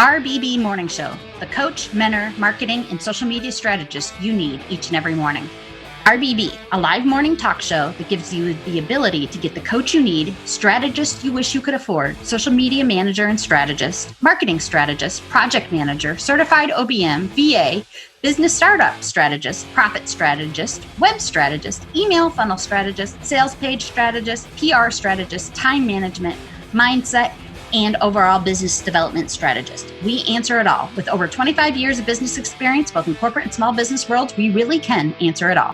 RBB Morning Show, the coach, mentor, marketing, and social media strategist you need each and every morning. RBB, a live morning talk show that gives you the ability to get the coach you need, strategist you wish you could afford, social media manager and strategist, marketing strategist, project manager, certified OBM, VA, business startup strategist, profit strategist, web strategist, email funnel strategist, sales page strategist, PR strategist, time management, mindset, and overall business development strategist. We answer it all. With over 25 years of business experience, both in corporate and small business worlds, we really can answer it all.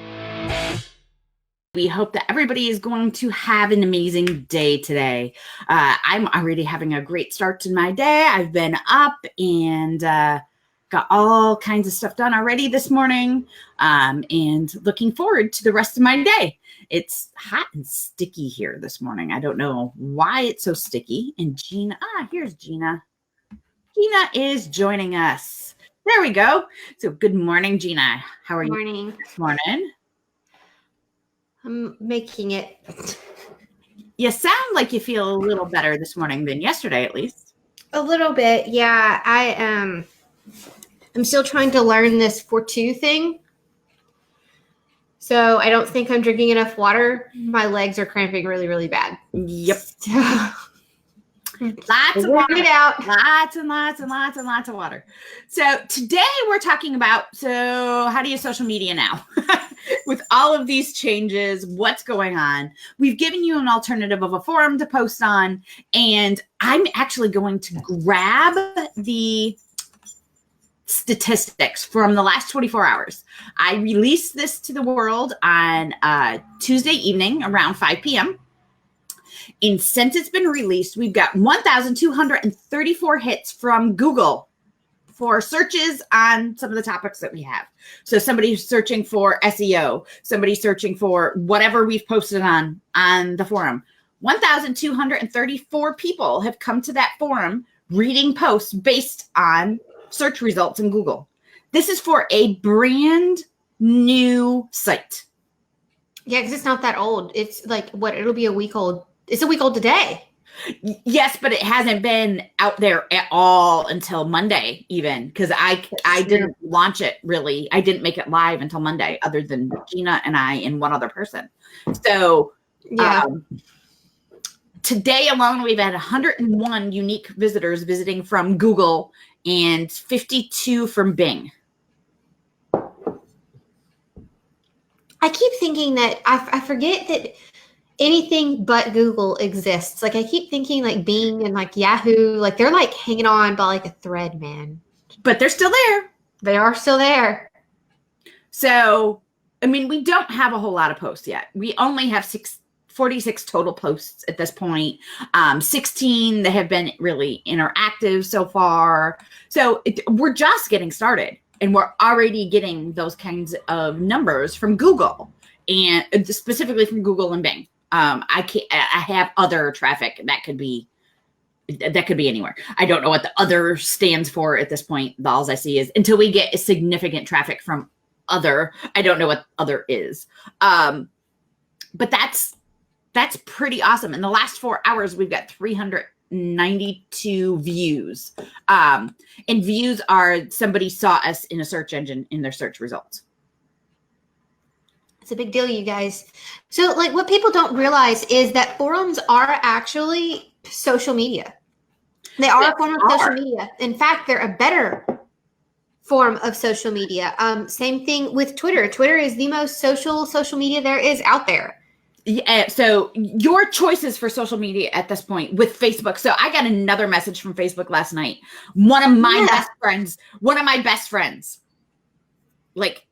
We hope that everybody is going to have an amazing day today. I'm already having a great start to my day. I've been up and got all kinds of stuff done already this morning, and looking forward to the rest of my day. It's hot and sticky here this morning. I don't know why it's so sticky. And Gina, here's Gina. Gina is joining us. There we go. So good morning, Gina. How are you this morning? I'm making it. You sound like you feel a little better this morning than yesterday, at least. A little bit, yeah. I'm still trying to learn this 4-2 thing. So I don't think I'm drinking enough water. My legs are cramping really, really bad. Yep. Lots of water. Lots and lots and lots and lots of water. So today we're talking about, how do you social media now? With all of these changes, what's going on? We've given you an alternative of a forum to post on, and I'm actually going to grab the statistics from the last 24 hours. I released this to the world on Tuesday evening around 5 p.m. And since it's been released, we've got 1,234 hits from Google for searches on some of the topics that we have. So somebody's searching for SEO, somebody searching for whatever we've posted on the forum. 1,234 people have come to that forum reading posts based on search results in Google. This is for a brand new site. Yeah, because it's not that old. It's like, it'll be a week old. It's a week old today. Yes, but it hasn't been out there at all until Monday, even, because I didn't launch it really. I didn't make it live until Monday, other than Gina and I and one other person. So yeah. Today alone, we've had 101 unique visitors visiting from Google and 52 from Bing. I keep thinking that I forget that anything but Google exists. Like I keep thinking like Bing and like Yahoo, like they're like hanging on by like a thread, man. But they're still there. They are still there. So, I mean, we don't have a whole lot of posts yet. We only have 46 total posts at this point. 16 that have been really interactive so far. So we're just getting started, and we're already getting those kinds of numbers from Google, and specifically from Google and Bing. I have other traffic that could be anywhere. I don't know what the other stands for at this point. All I see is until we get a significant traffic from other. I don't know what other is. But that's pretty awesome. In the last 4 hours, we've got 392 views. And views are somebody saw us in a search engine in their search results. It's a big deal, you guys. So like what people don't realize is that forums are actually social media. They are a form of social media. In fact, they're a better form of social media. Same thing with Twitter. Twitter is the most social media there is out there. Yeah, so your choices for social media at this point with Facebook. So I got another message from Facebook last night. One of my best friends, like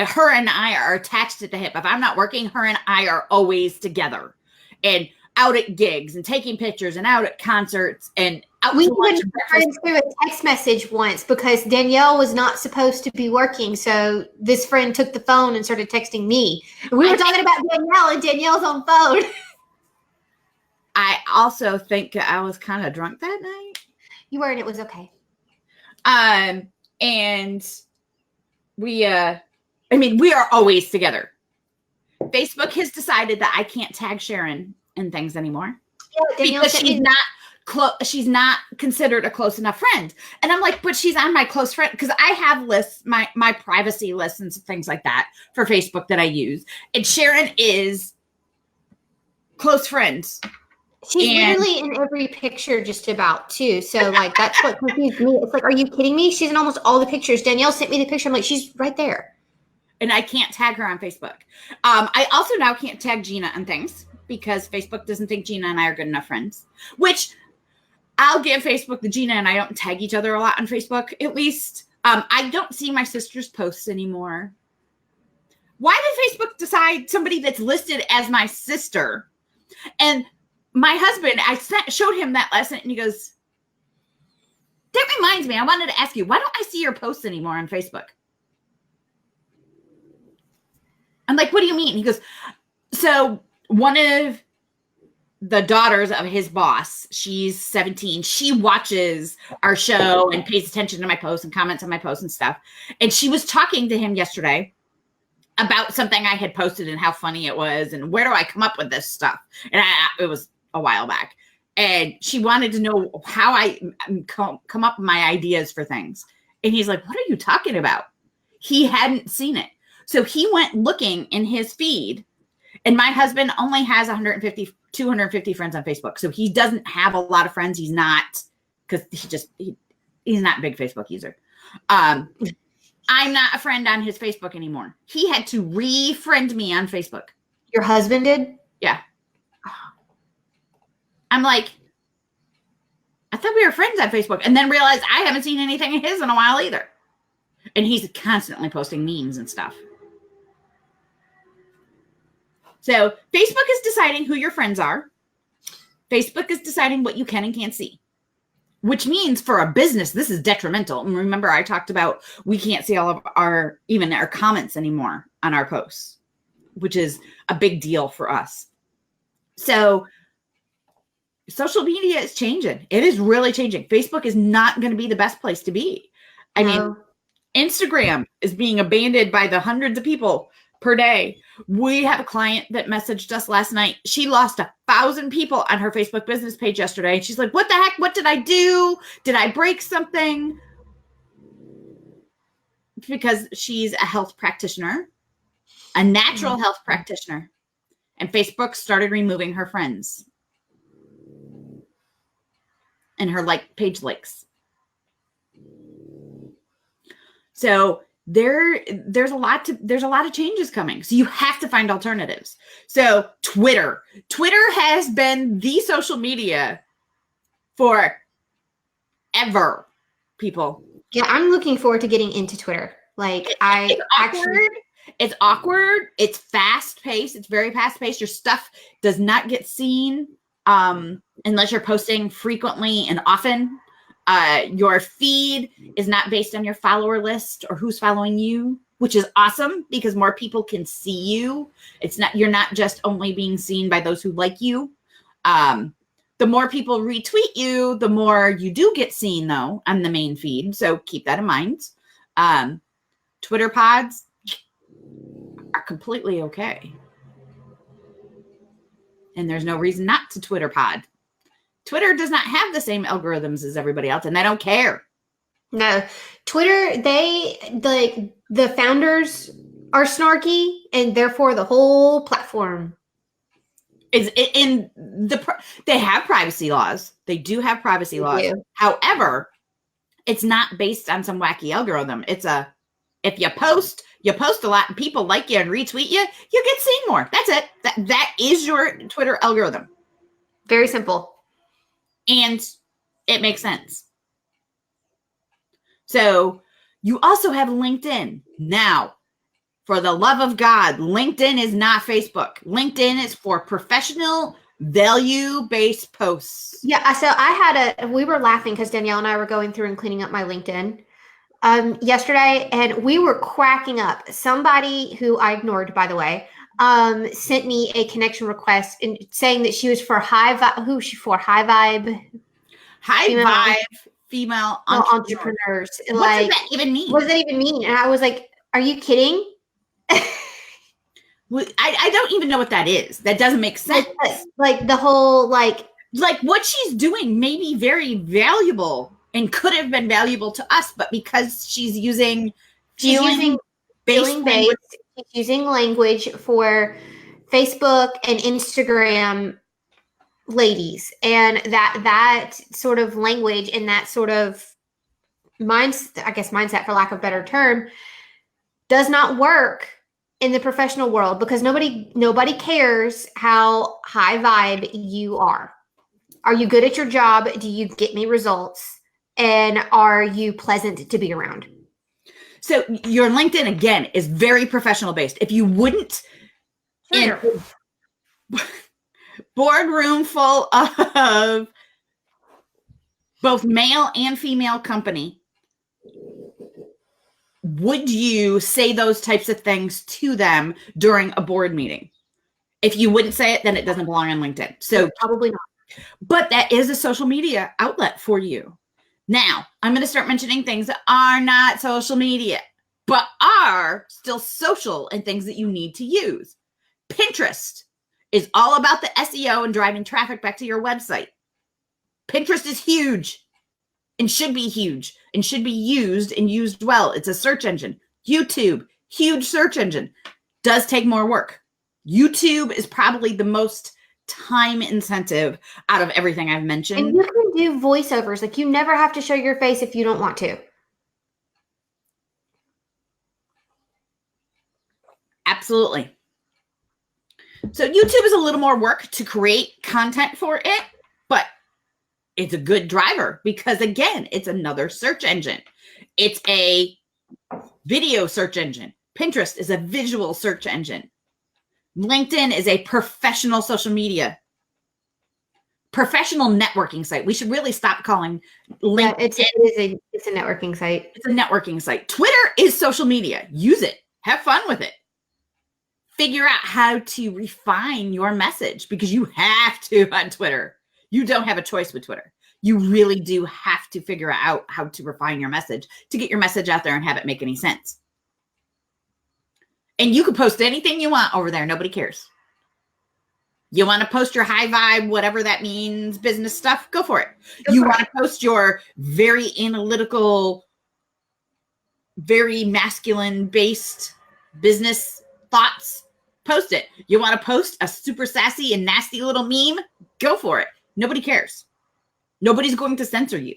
her and I are attached at the hip. If I'm not working, her and I are always together and out at gigs and taking pictures and out at concerts and out. We went through a text message once because Danielle was not supposed to be working. So this friend took the phone and started texting me. We were talking about Danielle and Danielle's on phone. I also think I was kind of drunk that night. You were, and it was okay. And we are always together. Facebook has decided that I can't tag Sharon and things anymore. Yeah, because she's not she's not considered a close enough friend. And I'm like, but she's on my close friend, because I have lists, my privacy lists and things like that for Facebook that I use. And Sharon is close friends. She's literally in every picture just about too. So like that's what confused me. It's like, are you kidding me? She's in almost all the pictures. Danielle sent me the picture. I'm like, she's right there. And I can't tag her on Facebook. I also now can't tag Gina on things because Facebook doesn't think Gina and I are good enough friends, which I'll give Facebook the Gina and I don't tag each other a lot on Facebook, at least. I don't see my sister's posts anymore. Why did Facebook decide somebody that's listed as my sister? And my husband, I showed him that last night and he goes, that reminds me, I wanted to ask you, why don't I see your posts anymore on Facebook? I'm like, what do you mean? He goes, so one of the daughters of his boss, she's 17. She watches our show and pays attention to my posts and comments on my posts and stuff. And she was talking to him yesterday about something I had posted and how funny it was and where do I come up with this stuff? And it was a while back. And she wanted to know how I come up with my ideas for things. And he's like, what are you talking about? He hadn't seen it. So he went looking in his feed, and my husband only has 250 friends on Facebook. So he doesn't have a lot of friends. He's not, because he's not a big Facebook user. I'm not a friend on his Facebook anymore. He had to re-friend me on Facebook. Your husband did? Yeah. I'm like, I thought we were friends on Facebook, and then realized I haven't seen anything of his in a while either. And he's constantly posting memes and stuff. So Facebook is deciding who your friends are. Facebook is deciding what you can and can't see, which means for a business, this is detrimental. And remember, I talked about we can't see all of even our comments anymore on our posts, which is a big deal for us. So social media is changing. It is really changing. Facebook is not going to be the best place to be. I mean, Instagram is being abandoned by the hundreds of people per day. We have a client that messaged us last night. She lost 1,000 people on her Facebook business page yesterday. And she's like, what the heck? What did I do? Did I break something? Because she's a health practitioner, a natural health practitioner. And Facebook started removing her friends and her page likes. So there's a lot of changes coming. So you have to find alternatives. So Twitter has been the social media for ever, people. Yeah, I'm looking forward to getting into Twitter. It's awkward. It's fast paced. It's very fast paced. Your stuff does not get seen unless you're posting frequently and often. Your feed is not based on your follower list or who's following you, which is awesome because more people can see you. You're not just only being seen by those who like you. The more people retweet you, the more you do get seen though on the main feed. So keep that in mind. Twitter pods are completely okay. And there's no reason not to Twitter pod. Twitter does not have the same algorithms as everybody else, and they don't care. No, Twitter, the founders are snarky, and therefore the whole platform is they have privacy laws. They do have privacy laws. Do. However, it's not based on some wacky algorithm. If you post a lot and people like you and retweet you, you get seen more. That's it. That is your Twitter algorithm. Very simple. And it makes sense. So you also have LinkedIn. Now, for the love of God, LinkedIn is not Facebook. LinkedIn is for professional, value-based posts. Yeah, so we were laughing because Danielle and I were going through and cleaning up my LinkedIn yesterday, and we were cracking up. Somebody who I ignored, by the way, sent me a connection request and saying that she was for high vibe female entrepreneurs. And what does that even mean? What does that even mean? And I was like, are you kidding? I don't even know what that is. That doesn't make sense. Like the whole like what she's doing may be very valuable and could have been valuable to us, but because she's using feeling based, she's using language for Facebook and Instagram ladies, and that sort of language and that sort of mindset, for lack of a better term, does not work in the professional world, because nobody cares how high vibe you are. Are you good at your job? Do you get me results? And are you pleasant to be around? So your LinkedIn, again, is very professional based. If you wouldn't, in boardroom full of both male and female company, would you say those types of things to them during a board meeting? If you wouldn't say it, then it doesn't belong on LinkedIn. So probably not. But that is a social media outlet for you. Now, I'm going to start mentioning things that are not social media, but are still social and things that you need to use. Pinterest is all about the SEO and driving traffic back to your website. Pinterest is huge and should be huge and should be used and used well. It's a search engine. YouTube, huge search engine, does take more work. YouTube is probably the most time incentive out of everything I've mentioned. And you can do voiceovers. Like, you never have to show your face if you don't want to. Absolutely. So YouTube is a little more work to create content for it, but it's a good driver because, again, it's another search engine. It's a video search engine. Pinterest is a visual search engine. LinkedIn is a professional social media, professional networking site. We should really stop calling LinkedIn. Yeah, it's a networking site. It's a networking site. Twitter is social media. Use it. Have fun with it. Figure out how to refine your message, because you have to on Twitter. You don't have a choice with Twitter. You really do have to figure out how to refine your message to get your message out there and have it make any sense. And you can post anything you want over there. Nobody cares. You want to post your high vibe, whatever that means, business stuff, go for it. You want to post your very analytical, very masculine based business thoughts, post it. You want to post a super sassy and nasty little meme, go for it. Nobody cares. Nobody's going to censor you.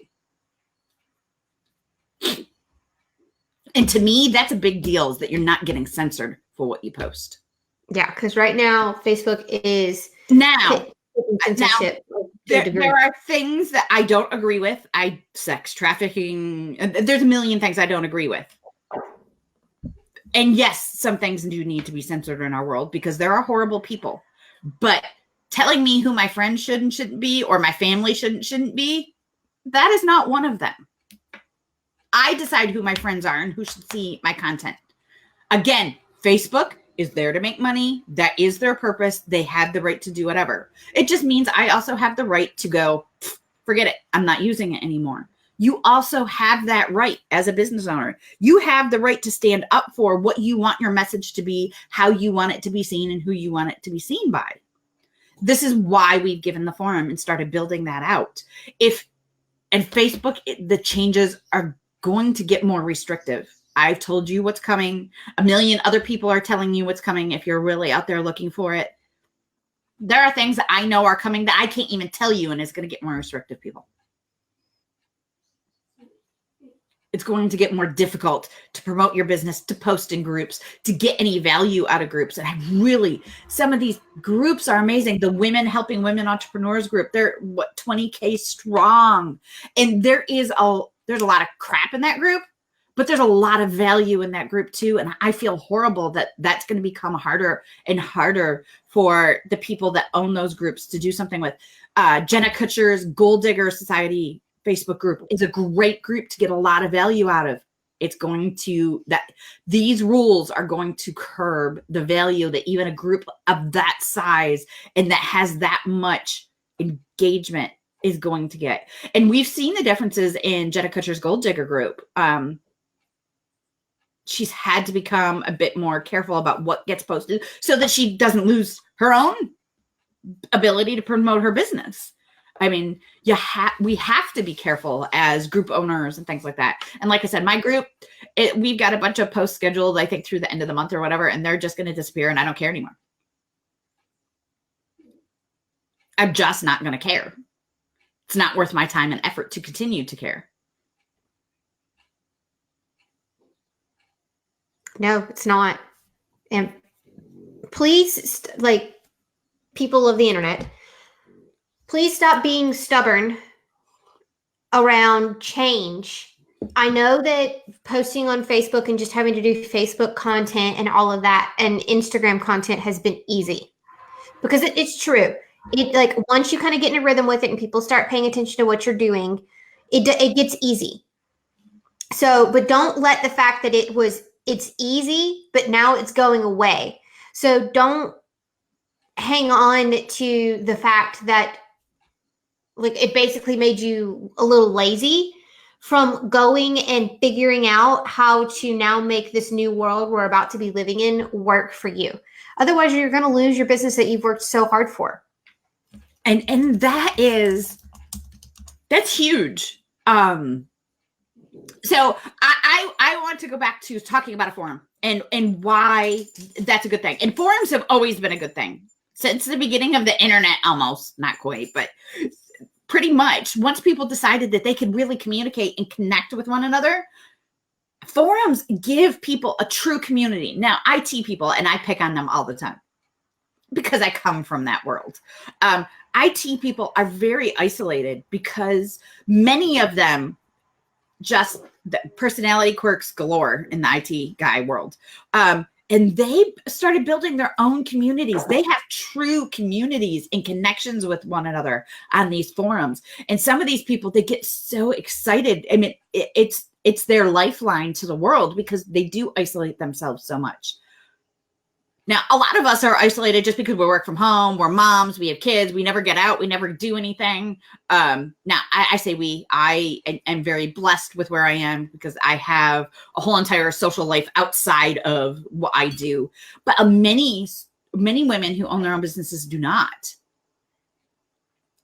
And to me, that's a big deal, is that you're not getting censored for what you post. Yeah, because right now, Facebook is censorship. There are things that I don't agree with. Sex trafficking. There's a million things I don't agree with. And yes, some things do need to be censored in our world because there are horrible people. But telling me who my friends should and shouldn't be, or my family shouldn't be, that is not one of them. I decide who my friends are and who should see my content. Again, Facebook is there to make money. That is their purpose. They have the right to do whatever. It just means I also have the right to go, forget it. I'm not using it anymore. You also have that right as a business owner. You have the right to stand up for what you want your message to be, how you want it to be seen, and who you want it to be seen by. This is why we've given the forum and started building that out. And Facebook, the changes are going to get more restrictive. I've told you what's coming. A million other people are telling you what's coming if you're really out there looking for it. There are things that I know are coming that I can't even tell you, and it's going to get more restrictive, people. It's going to get more difficult to promote your business, to post in groups, to get any value out of groups. And some of these groups are amazing. The Women Helping Women Entrepreneurs group, they're 20K strong. And there's a lot of crap in that group, but there's a lot of value in that group too. And I feel horrible that that's going to become harder and harder for the people that own those groups to do something with. Jenna Kutcher's Gold Digger Society Facebook group is a great group to get a lot of value out of. These rules are going to curb the value that even a group of that size and that has that much engagement is going to get. And we've seen the differences in Jenna Kutcher's Gold Digger group. She's had to become a bit more careful about what gets posted so that she doesn't lose her own ability to promote her business. I mean, we have to be careful as group owners and things like that. And like I said, my group, we've got a bunch of posts scheduled, I think through the end of the month or whatever, and they're just going to disappear and I don't care anymore. I'm just not going to care. It's not worth my time and effort to continue to care. No, it's not. And please, like, people of the internet, please stop being stubborn around change. I know that posting on Facebook and just having to do Facebook content and all of that and Instagram content has been easy, because it's true. It, like, once you kind of get in a rhythm with it and people start paying attention to what you're doing, it gets easy. So, but don't let the fact that it's easy, but now it's going away. So don't hang on to the fact that, like, it basically made you a little lazy from going and figuring out how to now make this new world we're about to be living in work for you. Otherwise, you're going to lose your business that you've worked so hard for. And that's huge. So I want to go back to talking about a forum and why that's a good thing. And forums have always been a good thing since the beginning of the internet, almost, not quite, but pretty much. Once people decided that they could really communicate and connect with one another, forums give people a true community. Now, IT people, and I pick on them all the time because I come from that world. IT people are very isolated because many of them just the personality quirks galore in the IT guy world. And they started building their own communities. They have true communities and connections with one another on these forums. And some of these people, they get so excited. I mean, it's their lifeline to the world because they do isolate themselves so much. Now, a lot of us are isolated just because we work from home. We're moms. We have kids. We never get out. We never do anything. Now, I say I am very blessed with where I am because I have a whole entire social life outside of what I do. But many women who own their own businesses do not.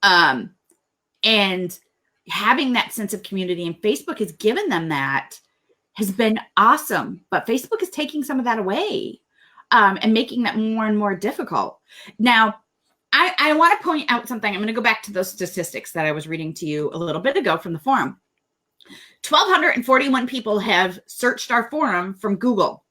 And having that sense of community, and Facebook has given them that, has been awesome. But Facebook is taking some of that away. And making that more and more difficult. Now, I want to point out something. I'm going to go back to those statistics that I was reading to you a little bit ago from the forum. 1,241 people have searched our forum from Google.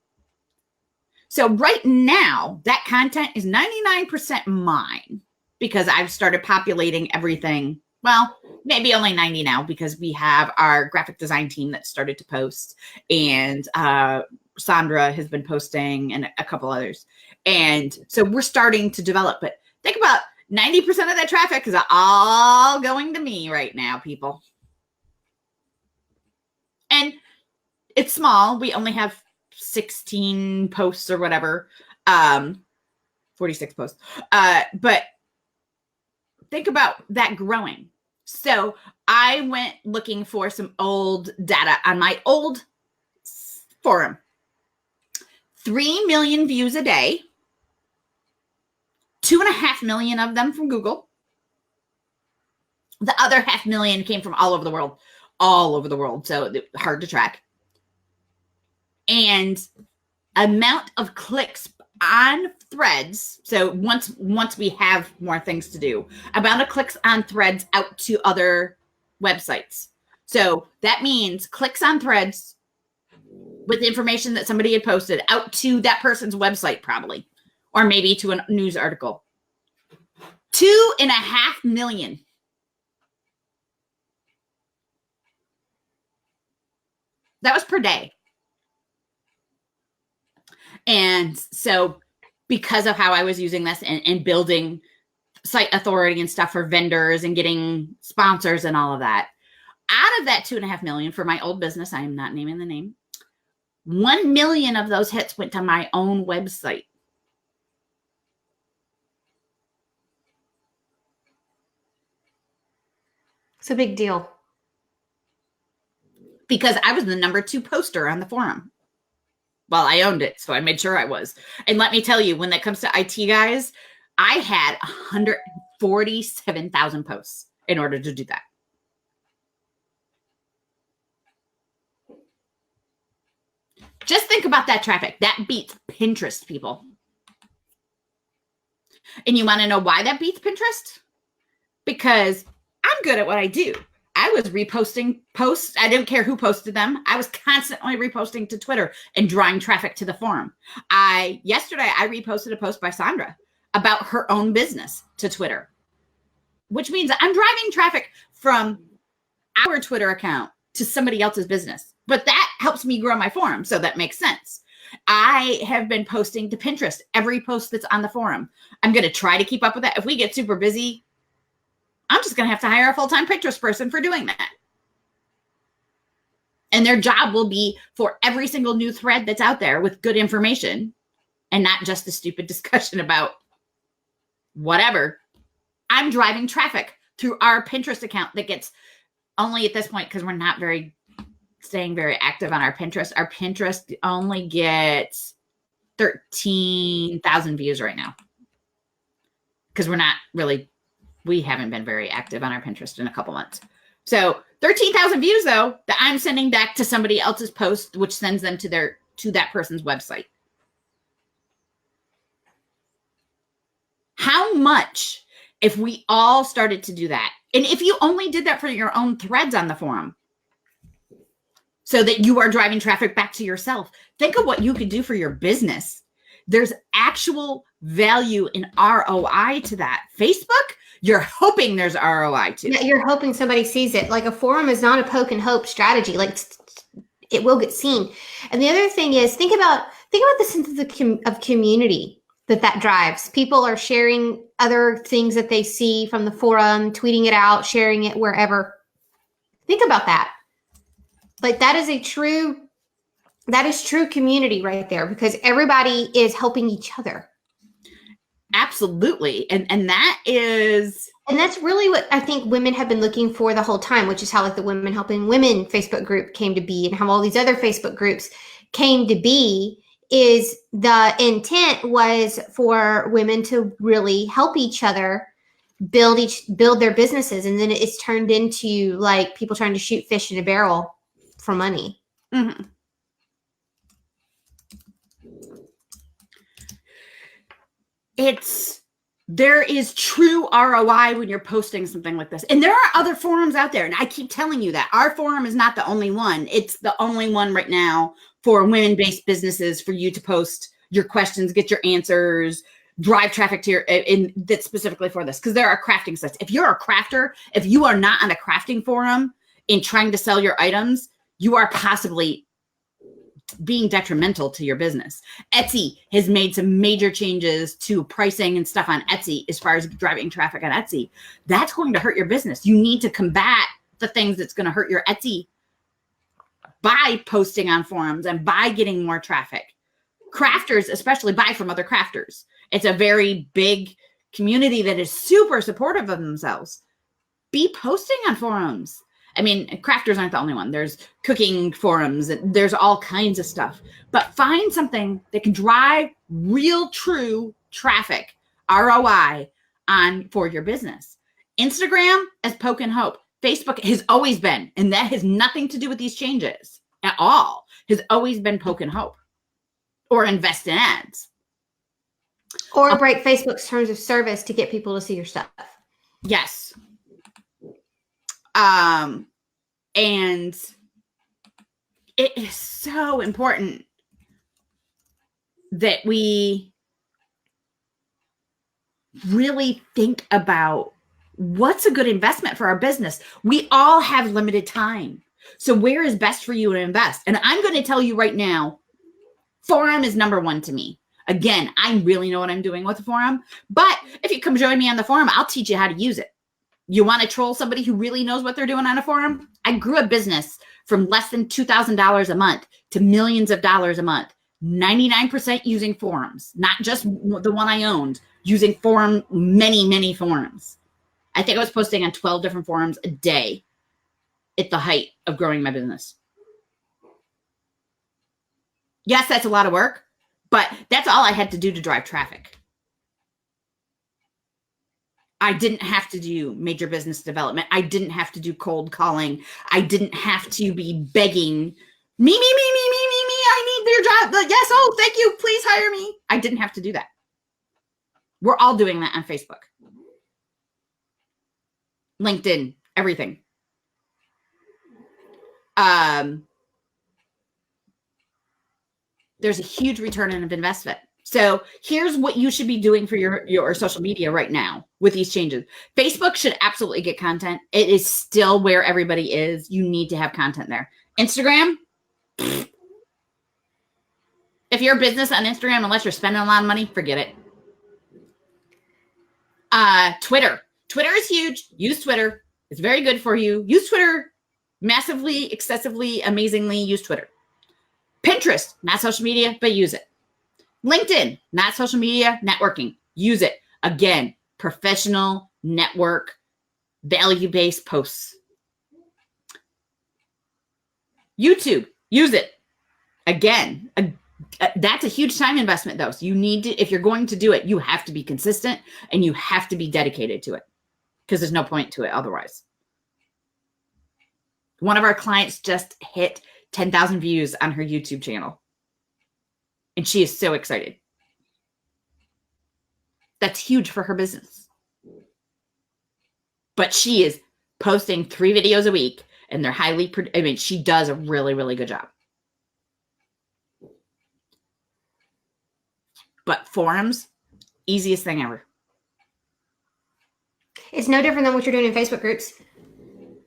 So right now, that content is 99% mine because I've started populating everything. Well, maybe only 90 now because we have our graphic design team that started to post, and Sandra has been posting and a couple others. And so we're starting to develop, but think about 90% of that traffic is all going to me right now, people. And it's small. We only have 16 posts or whatever, 46 posts. But think about that growing. So I went looking for some old data on my old forum. 3 million views a day, 2.5 million of them from Google. The other 500,000 came from all over the world. So hard to track. And amount of clicks on threads. So once we have more things to do, amount of clicks on threads out to other websites. So that means clicks on threads with information that somebody had posted out to that person's website, probably, or maybe to a news article. 2.5 million. That was per day. And so because of how I was using this and building site authority and stuff for vendors and getting sponsors and all of that, out of that 2.5 million for my old business, I am not naming the name, 1 million of those hits went to my own website. It's a big deal. Because I was the number 2 poster on the forum. Well, I owned it, so I made sure I was. And let me tell you, when it comes to IT guys, I had 147,000 posts. in order to do that. Just think about that traffic. That beats Pinterest, people. And you want to know why that beats Pinterest? Because I'm good at what I do. I was reposting posts. I didn't care who posted them. I was constantly reposting to Twitter and drawing traffic to the forum. Yesterday, I reposted a post by Sandra about her own business to Twitter, which means I'm driving traffic from our Twitter account to somebody else's business. But that helps me grow my forum, so that makes sense. I have been posting to Pinterest every post that's on the forum. I'm going to try to keep up with that. If we get super busy, I'm just going to have to hire a full-time Pinterest person for doing that. And their job will be for every single new thread that's out there with good information and not just a stupid discussion about whatever. I'm driving traffic through our Pinterest account that gets only at this point, because we're not staying very active on our Pinterest. Our Pinterest only gets 13,000 views right now because we haven't been very active on our Pinterest in a couple months. So 13,000 views though, that I'm sending back to somebody else's post, which sends them to that person's website. How much if we all started to do that? And if you only did that for your own threads on the forum, so that you are driving traffic back to yourself, think of what you could do for your business. There's actual value in ROI to that. Facebook, you're hoping there's ROI to. Yeah, you're hoping somebody sees it. Like a forum is not a poke and hope strategy. Like it will get seen. And the other thing is think about the sense of community that drives. People are sharing other things that they see from the forum, tweeting it out, sharing it wherever. Think about that. Like that is true community right there, because everybody is helping each other. Absolutely. And that's really what I think women have been looking for the whole time, which is how like the Women Helping Women Facebook group came to be and how all these other Facebook groups came to be. Is the intent was for women to really help each other build their businesses. And then it's turned into like people trying to shoot fish in a barrel for money. Mm-hmm. There is true ROI when you're posting something like this. And there are other forums out there. And I keep telling you that our forum is not the only one. It's the only one right now for women-based businesses for you to post your questions, get your answers, drive traffic to that's specifically for this. Because there are crafting sites. If you're a crafter, if you are not on a crafting forum in trying to sell your items, you are possibly being detrimental to your business. Etsy has made some major changes to pricing and stuff on Etsy as far as driving traffic on Etsy. That's going to hurt your business. You need to combat the things that's going to hurt your Etsy by posting on forums and by getting more traffic. Crafters especially buy from other crafters. It's a very big community that is super supportive of themselves. Be posting on forums. I mean, crafters aren't the only one. There's cooking forums. There's all kinds of stuff. But find something that can drive real, true traffic, ROI, for your business. Instagram is poke and hope. Facebook has always been, and that has nothing to do with these changes at all, has always been poke and hope or invest in ads. Or break Facebook's terms of service to get people to see your stuff. Yes. And it is so important that we really think about what's a good investment for our business. We all have limited time. So where is best for you to invest? And I'm going to tell you right now, forum is number one to me. Again, I really know what I'm doing with the forum, but if you come join me on the forum, I'll teach you how to use it. You want to troll somebody who really knows what they're doing on a forum? I grew a business from less than $2,000 a month to millions of dollars a month. 99% using forums, not just the one I owned, using many forums. I think I was posting on 12 different forums a day at the height of growing my business. Yes, that's a lot of work, but that's all I had to do to drive traffic. I didn't have to do major business development. I didn't have to do cold calling. I didn't have to be begging me. I need their job. Yes. Oh, thank you. Please hire me. I didn't have to do that. We're all doing that on Facebook, LinkedIn, everything. There's a huge return on investment. So here's what you should be doing for your social media right now with these changes. Facebook should absolutely get content. It is still where everybody is. You need to have content there. Instagram, if you're a business on Instagram, unless you're spending a lot of money, forget it. Twitter is huge. Use Twitter. It's very good for you. Use Twitter massively, excessively, amazingly. Use Twitter. Pinterest, not social media, but use it. LinkedIn, not social media, networking. Use it. Again, professional network, value-based posts. YouTube, use it. Again, that's a huge time investment, though. So you need to, if you're going to do it, you have to be consistent and you have to be dedicated to it because there's no point to it otherwise. One of our clients just hit 10,000 views on her YouTube channel. And she is so excited. That's huge for her business. But she is posting 3 videos a week and they're she does a really, really good job. But forums, easiest thing ever. It's no different than what you're doing in Facebook groups.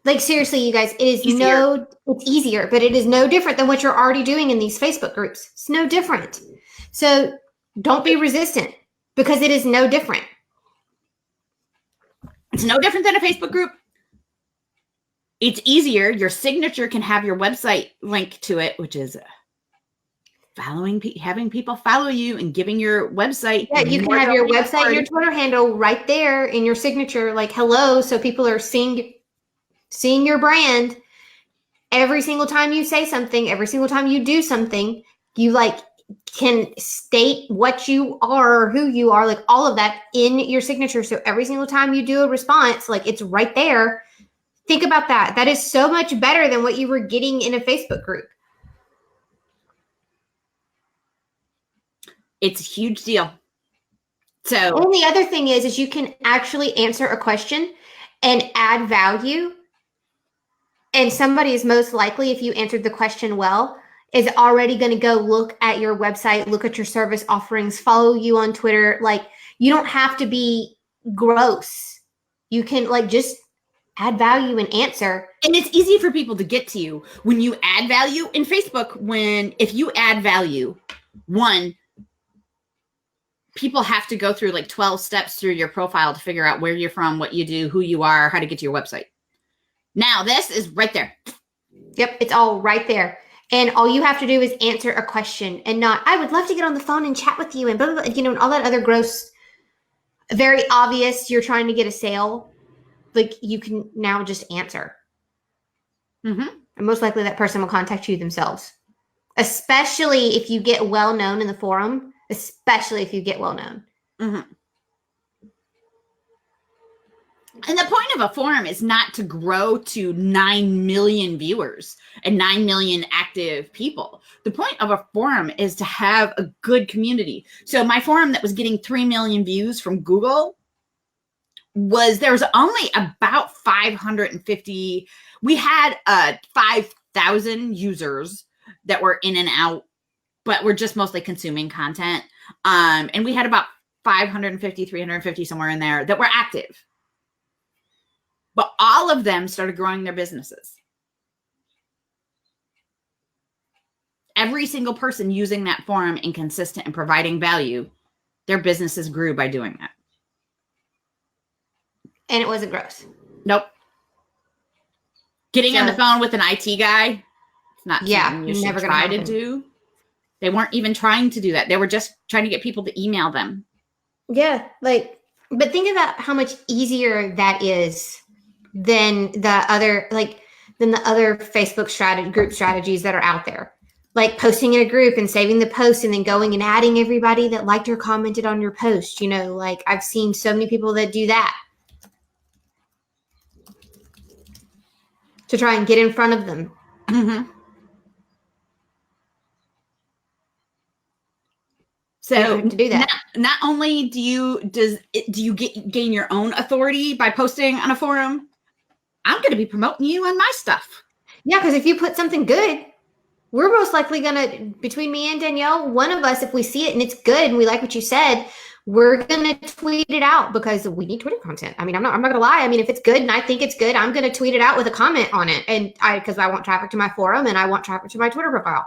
Like, seriously, you guys, it's easier, but it is no different than what you're already doing in these Facebook groups. It's no different. So don't be resistant because it is no different. It's no different than a Facebook group. It's easier. Your signature can have your website link to it, which is having people follow you and giving your website. Yeah, you can have your website and your Twitter handle right there in your signature, like hello, so people are seeing your brand every single time you say something, every single time you do something, you can state what you are, who you are, like all of that in your signature. So every single time you do a response, it's right there. Think about that. That is so much better than what you were getting in a Facebook group. It's a huge deal. So, and the other thing is you can actually answer a question and add value. And somebody is most likely, if you answered the question well, is already going to go look at your website, look at your service offerings, follow you on Twitter. You don't have to be gross. You can just add value and answer. And it's easy for people to get to you when you add value in Facebook. If you add value, people have to go through 12 steps through your profile to figure out where you're from, what you do, who you are, how to get to your website. Now this is right there. Yep, it's all right there. And all you have to do is answer a question and not, I would love to get on the phone and chat with you and blah, blah, blah, and all that other gross, very obvious, you're trying to get a sale. You can now just answer. Mm-hmm. And most likely that person will contact you themselves. Especially if you get well known in the forum, especially if you get well known. Mm-hmm. And the point of a forum is not to grow to 9 million viewers and 9 million active people. The point of a forum is to have a good community. So my forum that was getting 3 million views from Google there was only about 550. We had 5,000 users that were in and out, but we're just mostly consuming content. And we had about 550, 350, somewhere in there that were active. But all of them started growing their businesses. Every single person using that forum and consistent and providing value, their businesses grew by doing that. And it wasn't gross. Nope. Getting on the phone with an IT guy, it's not something you should try to do. They weren't even trying to do that. They were just trying to get people to email them. Yeah, but think about how much easier that is than the other Facebook group strategies that are out there. Posting in a group and saving the post and then going and adding everybody that liked or commented on your post. I've seen so many people that do that. to try and get in front of them. Mm-hmm. So you have to do that. Not only do you gain your own authority by posting on a forum, I'm going to be promoting you on my stuff. Yeah, because if you put something good, we're most likely going to, between me and Danielle, one of us, if we see it and it's good and we like what you said, we're going to tweet it out because we need Twitter content. I mean, I'm not going to lie. I mean, if it's good and I think it's good, I'm going to tweet it out with a comment on it. And because I want traffic to my forum and I want traffic to my Twitter profile.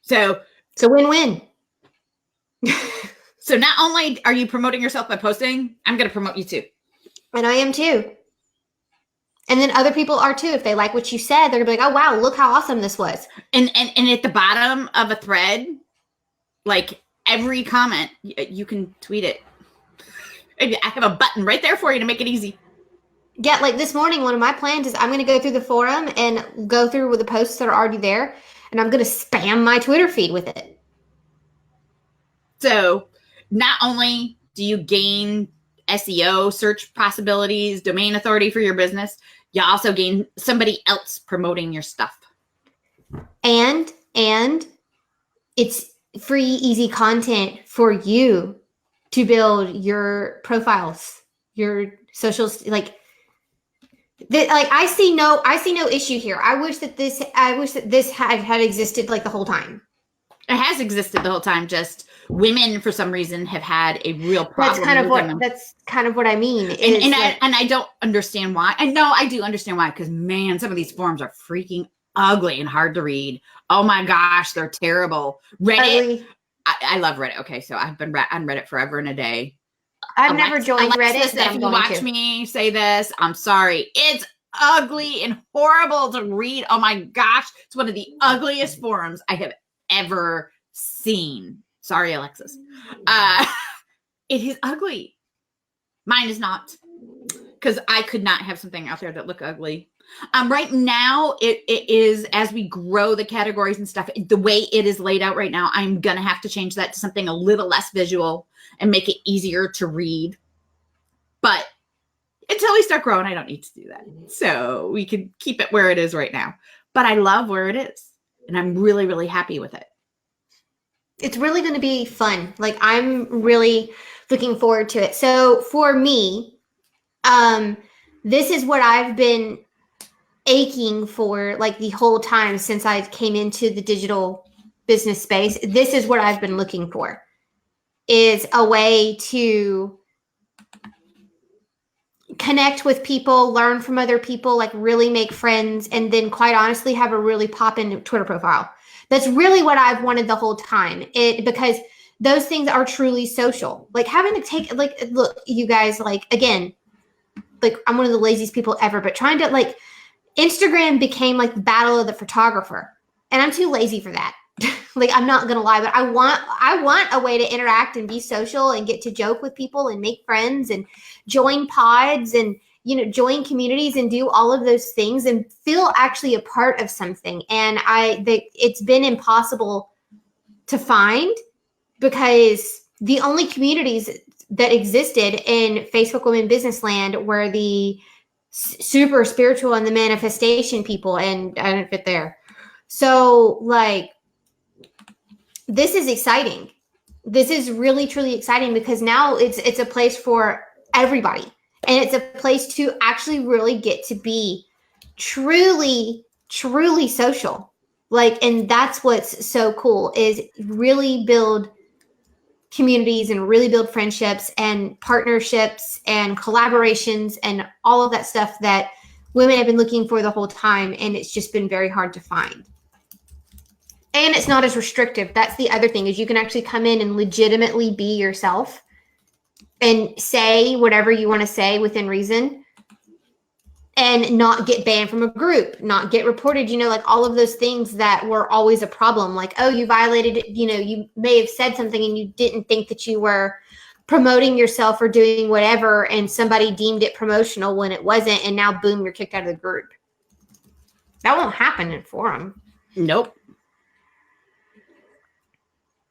So win-win. So not only are you promoting yourself by posting, I'm going to promote you too. And I am too. And then other people are too. If they like what you said, they're going to be like, oh, wow, look how awesome this was. And at the bottom of a thread, like every comment, you can tweet it. I have a button right there for you to make it easy. Yeah, like this morning, one of my plans is I'm going to go through the forum and go through with the posts that are already there. And I'm going to spam my Twitter feed with it. So not only do you gain SEO, search possibilities, domain authority for your business, you also gain somebody else promoting your stuff. And it's free, easy content for you to build your profiles, your socials. Like I see no issue here. I wish that this had existed like the whole time. It has existed the whole time. Just women, for some reason, have had a real problem. That's kind of what I mean. And I don't understand why. And no, I do understand why. Because man, some of these forums are freaking ugly and hard to read. Oh my gosh, they're terrible. Reddit. I love Reddit. Okay, so I've been on Reddit forever and a day. I've never joined Reddit. If you watch me say this, I'm sorry. It's ugly and horrible to read. Oh my gosh, it's one of the ugliest forums I have ever seen. Sorry, Alexis. It is ugly. Mine is not, because I could not have something out there that look ugly. Right now, it is, as we grow the categories and stuff, the way it is laid out right now, I'm gonna have to change that to something a little less visual and make it easier to read. But until we start growing, I don't need to do that. So we can keep it where it is right now. But I love where it is. And I'm really, really happy with it. It's really going to be fun. Like, I'm really looking forward to it. So for me, this is what I've been aching for like the whole time since I came into the digital business space. This is what I've been looking for, is a way to connect with people, learn from other people, like really make friends, and then quite honestly have a really pop-in Twitter profile. That's really what I've wanted the whole time. Because those things are truly social. Like having to take, like, look, you guys, like, again, like I'm one of the laziest people ever, but trying to, like, Instagram became like the battle of the photographer. And I'm too lazy for that. Like, I'm not going to lie, but I want a way to interact and be social and get to joke with people and make friends and join pods and, you know, join communities and do all of those things and feel actually a part of something. And it's been impossible to find, because the only communities that existed in Facebook Women Business Land were the super spiritual and the manifestation people, and I didn't fit there. So, like, this is exciting. This is really, truly exciting, because now it's a place for everybody. And it's a place to actually really get to be truly, truly social. Like, and that's what's so cool, is really build communities and really build friendships and partnerships and collaborations and all of that stuff that women have been looking for the whole time. And it's just been very hard to find. And it's not as restrictive. That's the other thing, is you can actually come in and legitimately be yourself and say whatever you want to say within reason and not get banned from a group, not get reported, you know, like all of those things that were always a problem. Like, oh, you violated it. You know, you may have said something and you didn't think that you were promoting yourself or doing whatever, and somebody deemed it promotional when it wasn't. And now, boom, you're kicked out of the group. That won't happen in forum. Nope.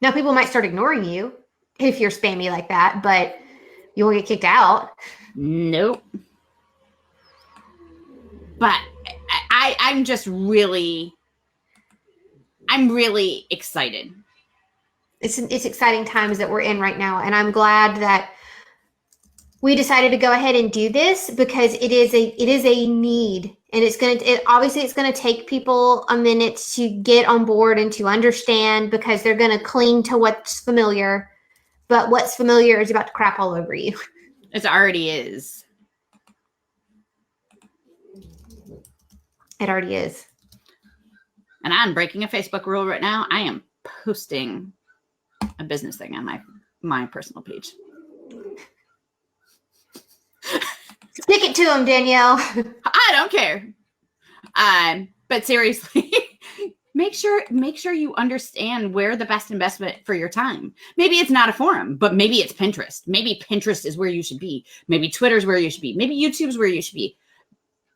Now, people might start ignoring you if you're spammy like that, but you won't get kicked out. Nope. But I'm really excited. It's exciting times that we're in right now, and I'm glad that we decided to go ahead and do this because it is a need, and it's gonna take people a minute to get on board and to understand, because they're gonna cling to what's familiar, but what's familiar is about to crap all over you. It already is. It already is. And I'm breaking a Facebook rule right now. I am posting a business thing on my personal page. Stick it to them, Danielle. I don't care. But seriously, make sure you understand where the best investment for your time. Maybe it's not a forum, but maybe it's Pinterest. Maybe Pinterest is where you should be. Maybe Twitter's where you should be. Maybe YouTube's where you should be.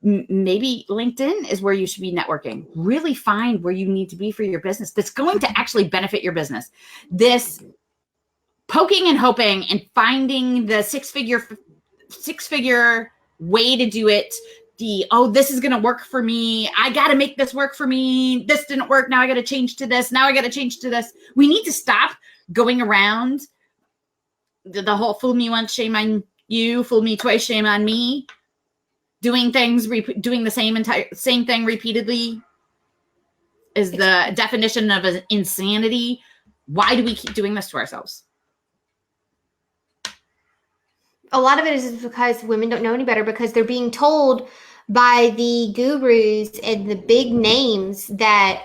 Maybe LinkedIn is where you should be networking. Really find where you need to be for your business that's going to actually benefit your business. This poking and hoping and finding the six figure way to do it. This is going to work for me. I got to make this work for me. This didn't work. Now I got to change to this. Now I got to change to this. We need to stop going around the whole fool me once, shame on you, fool me twice, shame on me. Doing doing the same thing repeatedly is the definition of insanity. Why do we keep doing this to ourselves? A lot of it is because women don't know any better, because they're being told by the gurus and the big names that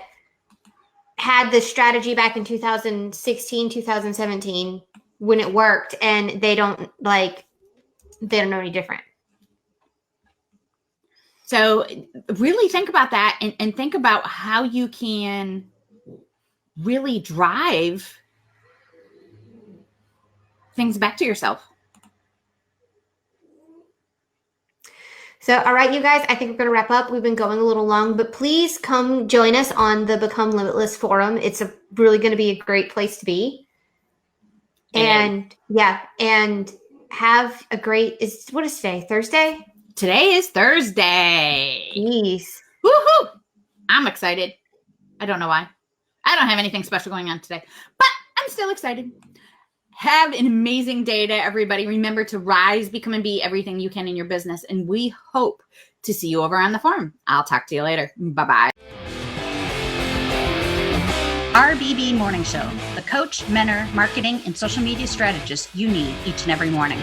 had this strategy back in 2016, 2017 when it worked, and they don't know any different. So really think about that and think about how you can really drive things back to yourself. So, all right, you guys, I think we're going to wrap up. We've been going a little long, but please come join us on the Become Limitless forum. It's really going to be a great place to be. And have a great, what is today? Thursday? Today is Thursday. Jeez. Woohoo! I'm excited. I don't know why. I don't have anything special going on today, but I'm still excited. Have an amazing day to everybody. Remember to rise, become, and be everything you can in your business. And we hope to see you over on the forum. I'll talk to you later. Bye-bye. RBB Morning Show, the coach, mentor, marketing, and social media strategist you need each and every morning.